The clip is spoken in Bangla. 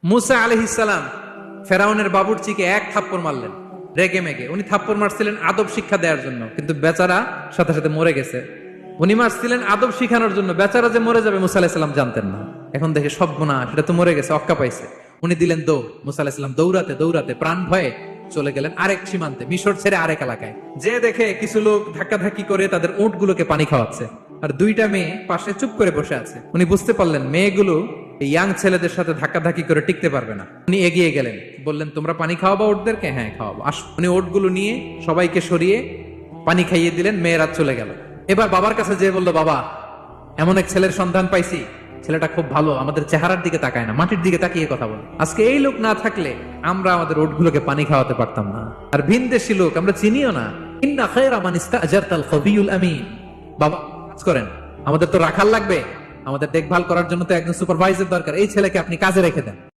মুসা আলাইহিস সালাম ফেরাউনের বাবুর্চিকে এক থাপ্পড় মারলেন রেগে মেগে। উনি থাপ্পড় মারছিলেন আদব শিক্ষা দেওয়ার জন্য, কিন্তু বেচারা সাথে সাথে মরে গেছে। উনি মারছিলেন আদব শিখানোর জন্য, বেচারা যে মরে যাবে মুসা আলাইহিস সালাম জানতেন না। এখন দেখে সব গুনাহ, সেটা তো মরে গেছে, অক্কা পাইছে। উনি দিলেন দৌড়। মুসা আলাইহিস সালাম দৌড়াতে দৌড়াতে প্রাণ ভয়ে চলে গেলেন আরেক সীমান্তে, মিশর ছেড়ে আরেক এলাকায়। যে দেখে কিছু লোক ধাক্কাধাক্কি করে তাদের উটগুলোকে পানি খাওয়াচ্ছে, আর দুইটা মেয়ে পাশে চুপ করে বসে আছে। উনি বুঝতে পারলেন মেয়েগুলো এই ইয়াং ছেলেদের সাথে ধাক্কাধাক্কি করে টিকতে পারবে না। উনি এগিয়ে গেলেন, বললেন তোমরা পানি খাওয়াবো ওটদেরকে? হ্যাঁ খাওয়াবো, আসো। উনি ওটগুলো নিয়ে সবাইকে সরিয়ে পানি খাইয়ে দিলেন, মেয়েরা চলে গেল। এবার বাবার কাছে যেয়ে বললো, বাবা এমন এক ছেলের সন্ধান পাইছি, ছেলেটা খুব ভালো, আমাদের চেহারার দিকে তাকায় না, মাটির দিকে তাকিয়ে কথা বলে। আজকে এই লোক না থাকলে আমরা আমাদের ওটগুলোকে পানি খাওয়াতে পারতাম না। আর ভিনদেশী লোক আমরা চিনিও না। ইন্না খায়রা মান ইস্তাজারতাল খাবিয়ুল আমিন। বাবা কাজ করেন, আমাদের তো রাখাল লাগবে, আমাদের দেখভাল করার জন্য তো একজন সুপারভাইজার দরকার, এই ছেলেকে আপনি কাজে রেখে দেন।